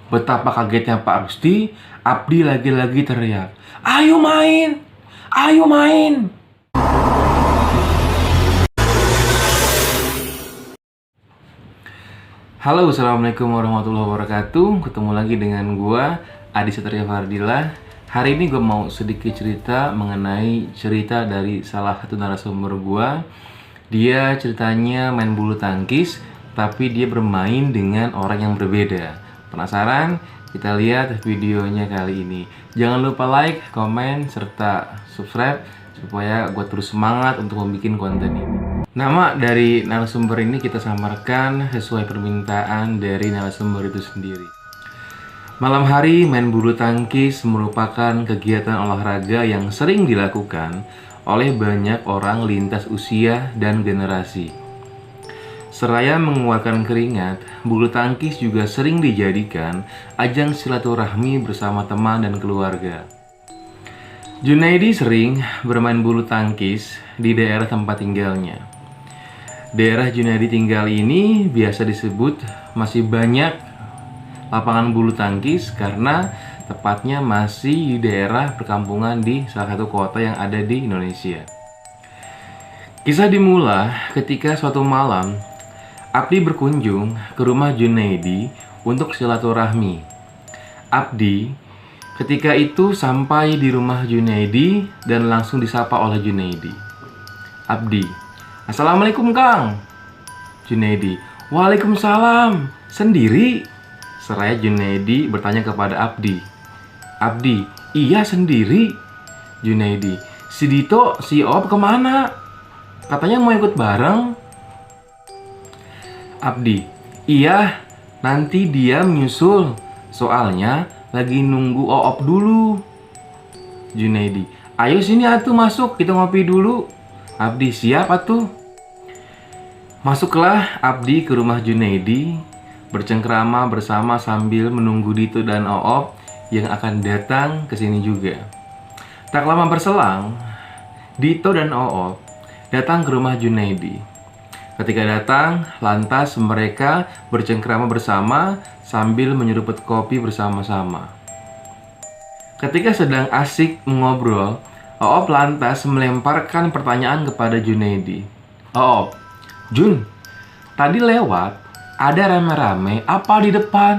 Betapa kagetnya Pak Rusdi, Abdi lagi-lagi teriak, "Ayo main! Ayo main!" Halo, assalamualaikum warahmatullahi wabarakatuh. Ketemu lagi dengan gua, Adi Satria Fardila. Hari ini gue mau sedikit cerita mengenai cerita dari salah satu narasumber gua. Dia ceritanya main bulu tangkis, tapi dia bermain dengan orang yang berbeda. Penasaran? Kita lihat videonya kali ini. Jangan lupa like, komen, serta subscribe supaya gue terus semangat untuk membuat konten ini. Nama dari narasumber ini kita samarkan sesuai permintaan dari narasumber itu sendiri. Malam hari main bulu tangkis merupakan kegiatan olahraga yang sering dilakukan oleh banyak orang lintas usia dan generasi. Seraya mengeluarkan keringat, bulu tangkis juga sering dijadikan ajang silaturahmi bersama teman dan keluarga. Junaidi sering bermain bulu tangkis di daerah tempat tinggalnya. Daerah Junaidi tinggal ini biasa disebut masih banyak lapangan bulu tangkis karena tepatnya masih di daerah perkampungan di salah satu kota yang ada di Indonesia. Kisah dimulai ketika suatu malam Abdi berkunjung ke rumah Junaidi untuk silaturahmi. Abdi ketika itu sampai di rumah Junaidi dan langsung disapa oleh Junaidi. "Abdi, Assalamualaikum Kang." Junaidi, "Waalaikumsalam. Sendiri?" Seraya Junaidi bertanya kepada Abdi. "Abdi, iya sendiri." Junaidi, "Si Dito, si Op kemana? Katanya mau ikut bareng." Abdi, "Iya, nanti dia menyusul. Soalnya lagi nunggu Oop dulu." Junaidi, "Ayo sini atuh masuk, kita ngopi dulu." Abdi, "Siap atuh." Masuklah Abdi ke rumah Junaidi, bercengkrama bersama sambil menunggu Dito dan Oop yang akan datang ke sini juga. Tak lama berselang, Dito dan Oop datang ke rumah Junaidi. Ketika datang, lantas mereka bercengkrama bersama sambil menyeruput kopi bersama-sama. Ketika sedang asik mengobrol, Oop lantas melemparkan pertanyaan kepada Junaidi. "Oop, Jun, tadi lewat ada rame-rame apa di depan?"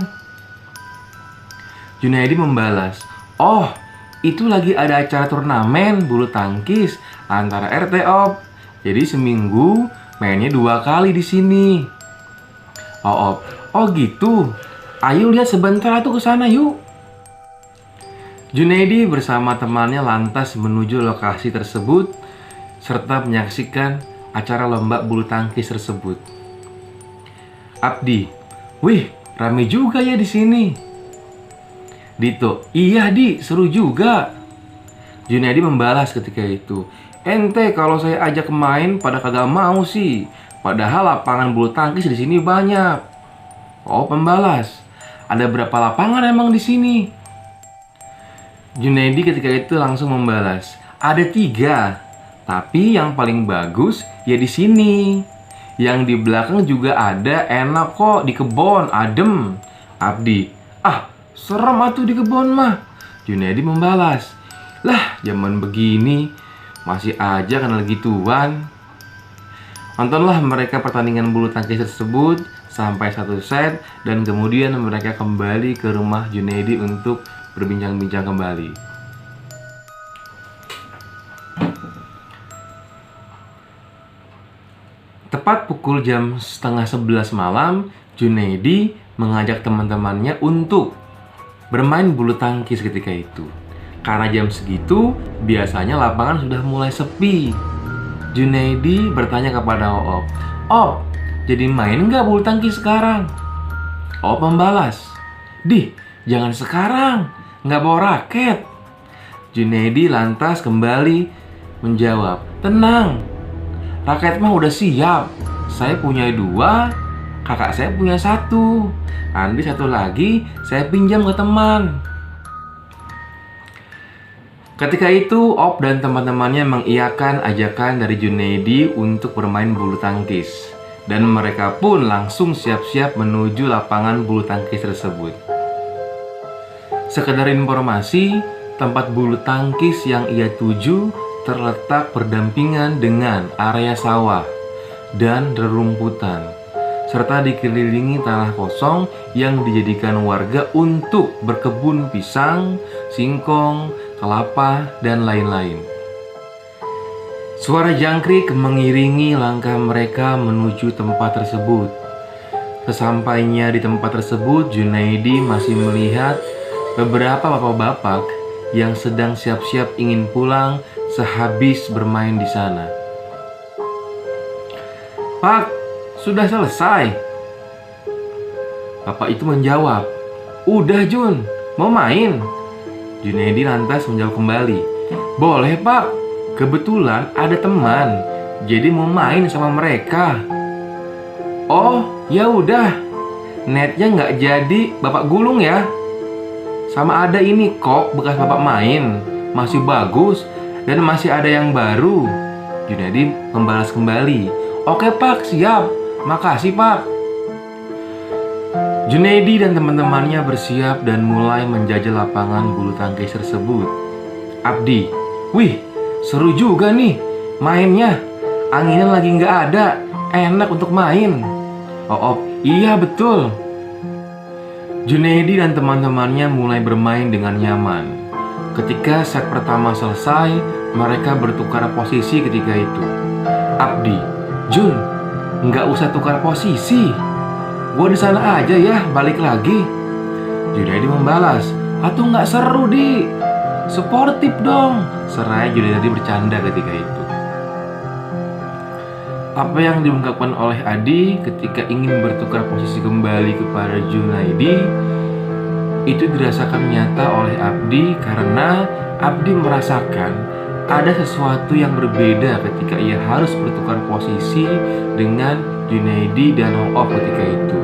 Junaidi membalas, "Oh, itu lagi ada acara turnamen bulu tangkis antara RT Op. Jadi seminggu mainnya 2 kali di sini." Oop, "Oh gitu. Ayo lihat sebentar tuh ke sana yuk." Junaidi bersama temannya lantas menuju lokasi tersebut serta menyaksikan acara lomba bulu tangkis tersebut. Abdi, "Wih, rame juga ya di sini." Dito, "Iya Di, seru juga." Junaidi membalas ketika itu, "Ente kalau saya ajak main pada kagak mau sih. Padahal lapangan bulu tangkis di sini banyak." Oh, membalas, "Ada berapa lapangan emang di sini?" Junaidi ketika itu langsung membalas, "Ada 3. Tapi yang paling bagus ya di sini. Yang di belakang juga ada, enak kok di kebon, adem." Abdi, "Ah, serem atuh di kebon mah." Junaidi membalas, "Lah, zaman begini masih aja kenal gituan." Nontonlah mereka pertandingan bulu tangkis tersebut sampai 1 set dan kemudian mereka kembali ke rumah Junaidi untuk berbincang-bincang kembali. Tepat pukul jam setengah 11 malam, Junaidi mengajak teman-temannya untuk bermain bulu tangkis ketika itu. Karena jam segitu, biasanya lapangan sudah mulai sepi. Junaidi bertanya kepada Oop, "Op, jadi main nggak bulu tangkis sekarang?" Oop membalas, "Dih, jangan sekarang, nggak bawa raket." Junaidi lantas kembali menjawab, "Tenang, raket mah udah siap. Saya punya 2, kakak saya punya 1. Nanti 1 lagi saya pinjam ke teman." Ketika itu, Op dan teman-temannya mengiyakan ajakan dari Junaidi untuk bermain bulu tangkis. Dan mereka pun langsung siap-siap menuju lapangan bulu tangkis tersebut. Sekedar informasi, tempat bulu tangkis yang ia tuju terletak berdampingan dengan area sawah dan rerumputan, serta dikelilingi tanah kosong yang dijadikan warga untuk berkebun pisang, singkong, kelapa, dan lain-lain. Suara jangkrik mengiringi langkah mereka menuju tempat tersebut. Sesampainya di tempat tersebut, Junaidi masih melihat beberapa bapak-bapak yang sedang siap-siap ingin pulang sehabis bermain di sana. "Pak, sudah selesai?" Bapak itu menjawab, "Udah Jun, mau main?" Junaidi lantas menjawab kembali, "Boleh Pak, kebetulan ada teman, jadi mau main sama mereka." "Oh, ya udah, netnya nggak jadi Bapak gulung ya. Sama ada ini kok bekas Bapak main, masih bagus dan masih ada yang baru." Junaidi membalas kembali, "Oke Pak, siap. Makasih Pak." Junaidi dan teman-temannya bersiap dan mulai menjajal lapangan bulu tangkis tersebut. Abdi, "Wih, seru juga nih mainnya. Anginnya lagi nggak ada, enak untuk main." "Oh, iya betul." Junaidi dan teman-temannya mulai bermain dengan nyaman. Ketika set pertama selesai, mereka bertukar posisi ketika itu. Abdi, "Jun, nggak usah tukar posisi. Gua di sana aja ya, balik lagi." Junaidi membalas, "Atuh nggak seru di. Sportif dong," seraya Junaidi bercanda ketika itu. Apa yang diungkapkan oleh Adi ketika ingin bertukar posisi kembali kepada Junaidi itu dirasakan nyata oleh Abdi karena Abdi merasakan ada sesuatu yang berbeda ketika ia harus bertukar posisi dengan Junaidi dan Oop ketika itu.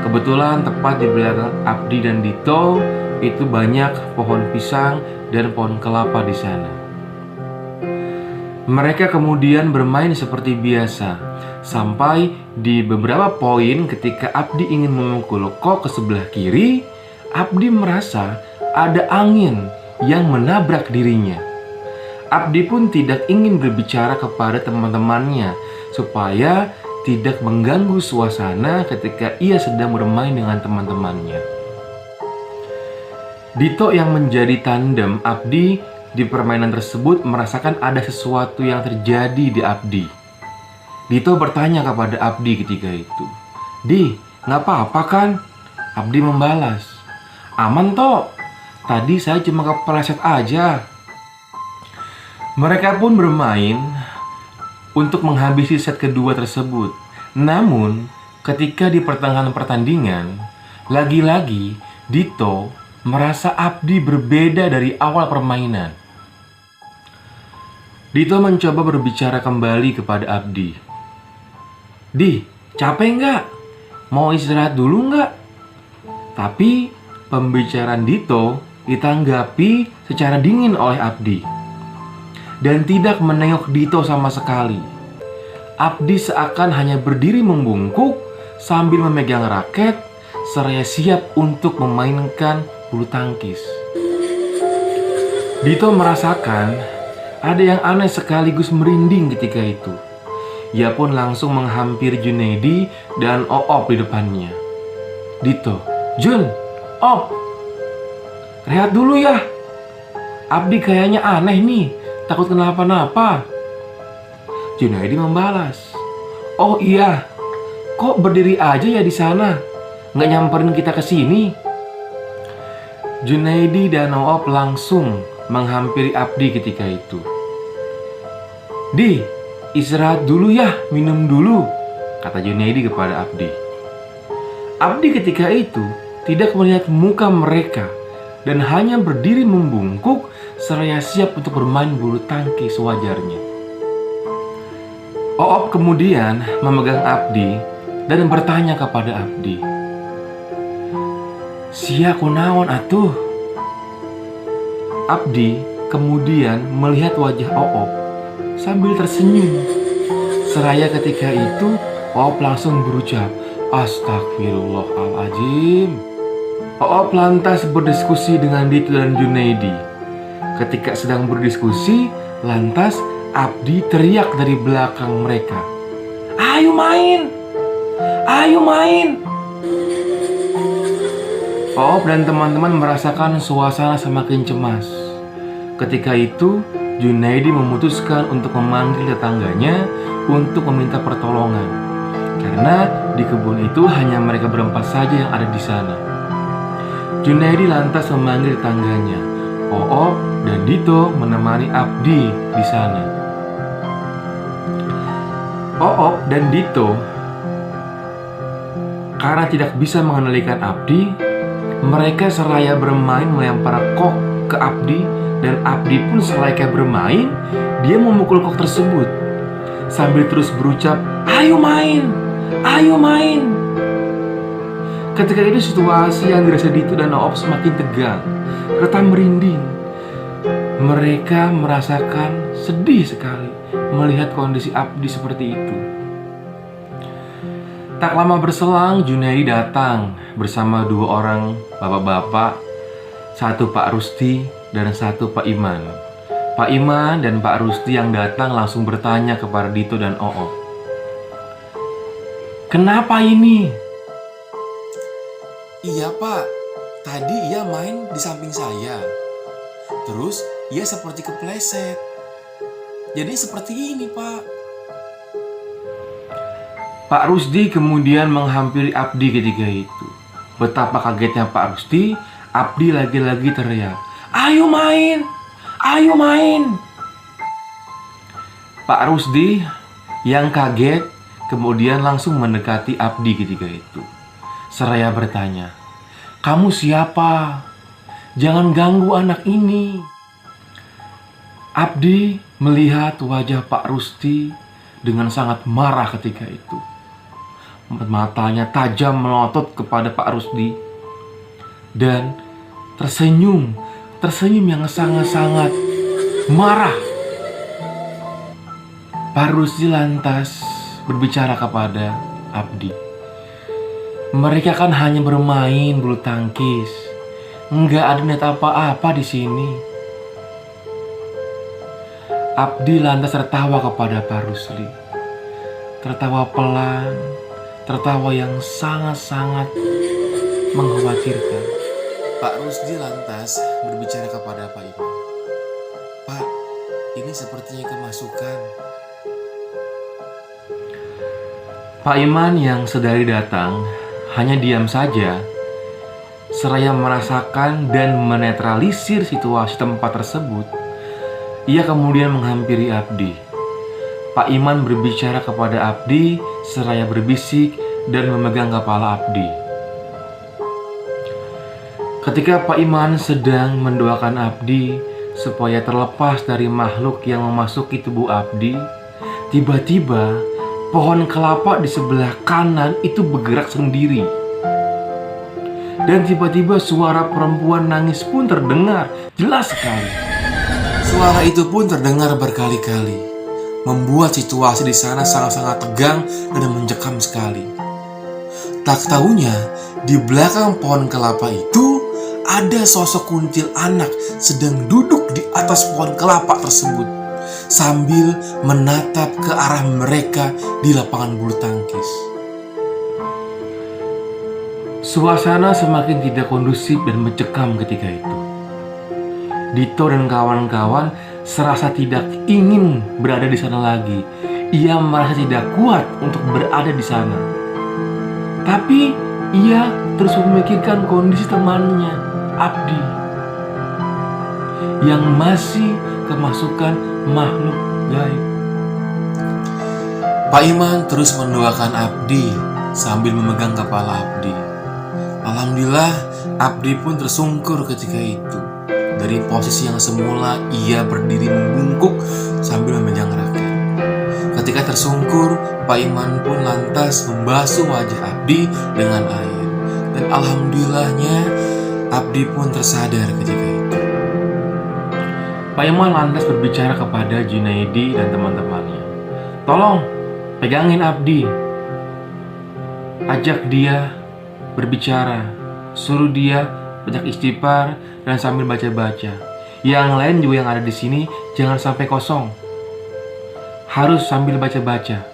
Kebetulan tepat di belakang Abdi dan Dito itu banyak pohon pisang dan pohon kelapa di sana. Mereka kemudian bermain seperti biasa sampai di beberapa poin ketika Abdi ingin memukul kok ke sebelah kiri, Abdi merasa ada angin yang menabrak dirinya. Abdi pun tidak ingin berbicara kepada teman-temannya supaya tidak mengganggu suasana ketika ia sedang bermain dengan teman-temannya. Dito yang menjadi tandem Abdi di permainan tersebut merasakan ada sesuatu yang terjadi di Abdi. Dito bertanya kepada Abdi ketika itu, "Di, nggak apa-apa kan?" Abdi membalas, "Aman toh, tadi saya cuma kepleset aja." Mereka pun bermain untuk menghabisi set kedua tersebut. Namun, ketika di pertengahan pertandingan, lagi-lagi Dito merasa Abdi berbeda dari awal permainan. Dito mencoba berbicara kembali kepada Abdi. "Di, capek nggak? Mau istirahat dulu nggak?" Tapi pembicaraan Dito ditanggapi secara dingin oleh Abdi dan tidak menengok Dito sama sekali. Abdi seakan hanya berdiri membungkuk sambil memegang raket seraya siap untuk memainkan bulu tangkis. Dito merasakan ada yang aneh sekaligus merinding ketika itu. Ia pun langsung menghampiri Junaidi dan Oop di depannya. "Dito, Jun, Oop, rehat dulu ya. Abdi kayaknya aneh nih, takut kenapa-napa." Junaidi membalas, "Oh iya, kok berdiri aja ya di sana? Nggak nyamperin kita ke sini?" Junaidi dan Oop langsung menghampiri Abdi ketika itu. "Di, istirahat dulu ya, minum dulu," kata Junaidi kepada Abdi. Abdi ketika itu tidak melihat muka mereka dan hanya berdiri membungkuk seraya siap untuk bermain bulu tangkis sewajarnya. Oop kemudian memegang Abdi dan bertanya kepada Abdi, "Sia kunaon atuh?" Abdi kemudian melihat wajah Oop sambil tersenyum. Seraya ketika itu Oop langsung berucap, "Astagfirullahaladzim." Oop lantas berdiskusi dengan Dito dan Junaidi. Ketika sedang berdiskusi, lantas Abdi teriak dari belakang mereka, "Ayo main! Ayo main!" Oop dan teman-teman merasakan suasana semakin cemas. Ketika itu, Junaidi memutuskan untuk memanggil tetangganya untuk meminta pertolongan, karena di kebun itu hanya mereka berempat saja yang ada di sana. Junaidi lantas memanggil tetangganya. Oop dan Dito menemani Abdi di sana. Oop dan Dito karena tidak bisa mengendalikan Abdi, mereka seraya bermain melempar kok ke Abdi, dan Abdi pun selayaknya bermain, dia memukul kok tersebut sambil terus berucap, "Ayo main! Ayo main!" Ketika itu situasi yang dirasa Dito dan Oop semakin tegang, serta merinding. Mereka merasakan sedih sekali melihat kondisi Abdi seperti itu. Tak lama berselang, Junaidi datang bersama dua orang bapak-bapak, satu Pak Rusti dan satu Pak Iman. Pak Iman dan Pak Rusti yang datang langsung bertanya kepada Dito dan Oop, "Kenapa ini?" "Iya Pak, tadi ia main di samping saya. Terus ia seperti kepleset. Jadi seperti ini Pak." Pak Rusdi kemudian menghampiri Abdi ketika itu. Betapa kagetnya Pak Rusdi, Abdi lagi-lagi teriak, "Ayo main! Ayo main!" Pak Rusdi yang kaget kemudian langsung mendekati Abdi ketika itu, seraya bertanya, "Kamu siapa? Jangan ganggu anak ini." Abdi melihat wajah Pak Rusti dengan sangat marah ketika itu. Matanya tajam melotot kepada Pak Rusdi dan tersenyum yang sangat-sangat marah. Pak Rusdi lantas berbicara kepada Abdi, "Mereka kan hanya bermain bulu tangkis, nggak ada niat apa-apa di sini." Abdi lantas tertawa kepada Pak Rusdi, tertawa pelan, tertawa yang sangat-sangat mengkhawatirkan. Pak Rusdi lantas berbicara kepada Pak Iman, "Pak, ini sepertinya kemasukan." Pak Iman yang sedari datang hanya diam saja, seraya merasakan dan menetralisir situasi tempat tersebut. Ia kemudian menghampiri Abdi. Pak Iman berbicara kepada Abdi seraya berbisik dan memegang kepala Abdi. Ketika Pak Iman sedang mendoakan Abdi supaya terlepas dari makhluk yang memasuki tubuh Abdi, tiba-tiba pohon kelapa di sebelah kanan itu bergerak sendiri. Dan tiba-tiba suara perempuan nangis pun terdengar jelas sekali. Suara itu pun terdengar berkali-kali, membuat situasi di sana sangat-sangat tegang dan mencekam sekali. Tak taunya, di belakang pohon kelapa itu ada sosok kuntil anak sedang duduk di atas pohon kelapa tersebut sambil menatap ke arah mereka di lapangan bulu tangkis. Suasana semakin tidak kondusif dan mencekam ketika itu. Dito dan kawan-kawan serasa tidak ingin berada di sana lagi. Ia merasa tidak kuat untuk berada di sana. Tapi ia terus memikirkan kondisi temannya, Abdi, yang masih kemasukan makhluk gaib. Pak Iman terus mendoakan Abdi sambil memegang kepala Abdi. Alhamdulillah, Abdi pun tersungkur ketika itu. Dari posisi yang semula ia berdiri membungkuk sambil memegang raket. Ketika tersungkur, Pak Iman pun lantas membasuh wajah Abdi dengan air. Dan alhamdulillahnya, Abdi pun tersadar ketika itu. Pak Iman lantas berbicara kepada Junaidi dan teman-temannya. "Tolong, pegangin Abdi. Ajak dia berbicara. Suruh dia banyak istighfar dan sambil baca-baca. Yang lain juga yang ada di sini jangan sampai kosong. Harus sambil baca-baca.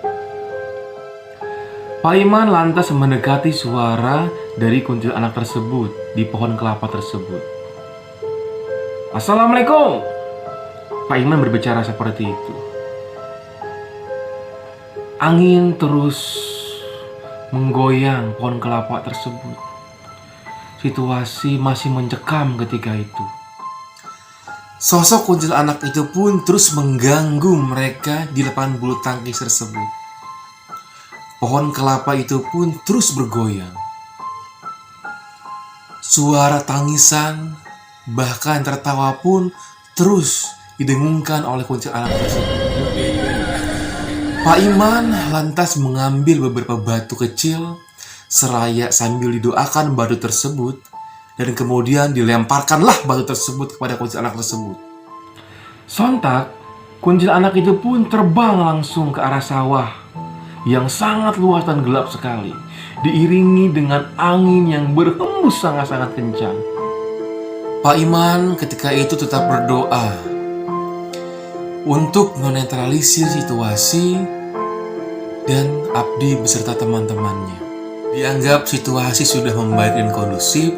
Pak Iman lantas mendekati suara dari kuntilanak tersebut di pohon kelapa tersebut. Assalamualaikum. Pak Iman berbicara seperti itu. Angin terus menggoyang pohon kelapa tersebut. Situasi masih mencekam ketika itu. Sosok kuntilanak itu pun terus mengganggu mereka di lapangan bulu tangkis tersebut. Pohon kelapa itu pun terus bergoyang. Suara tangisan, bahkan tertawa pun terus didengungkan oleh kuntilanak tersebut. Pak Iman lantas mengambil beberapa batu kecil seraya sambil didoakan batu tersebut, dan kemudian dilemparkanlah batu tersebut kepada kuntilanak tersebut. Sontak, kuntilanak itu pun terbang langsung ke arah sawah yang sangat luas dan gelap sekali, diiringi dengan angin yang berhembus sangat-sangat kencang. Pak Iman ketika itu tetap berdoa untuk menetralisir situasi, dan Abdi beserta teman-temannya dianggap situasi sudah membaik dan kondusif.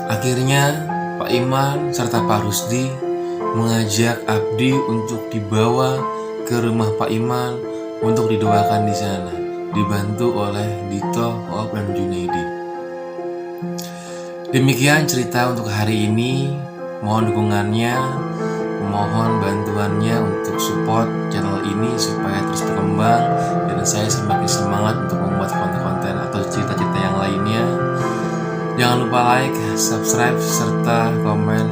Akhirnya Pak Iman serta Pak Rusdi mengajak Abdi untuk dibawa ke rumah Pak Iman untuk didoakan di sana, dibantu oleh Dito, Op, dan Junaidi. Demikian cerita untuk hari ini. Mohon dukungannya, mohon bantuannya untuk support channel ini supaya terus berkembang dan saya semakin semangat untuk membuat konten-konten atau cerita-cerita yang lainnya. Jangan lupa like, subscribe, serta komen.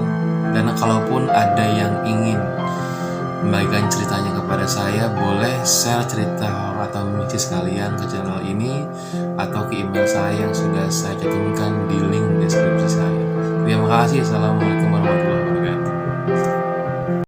Dan kalaupun ada yang ingin membagikan ceritanya kepada saya, boleh share cerita horor atau mistis kalian ke channel ini atau ke email saya yang sudah saya cantumkan di link deskripsi saya. Terima kasih. Assalamualaikum warahmatullahi wabarakatuh.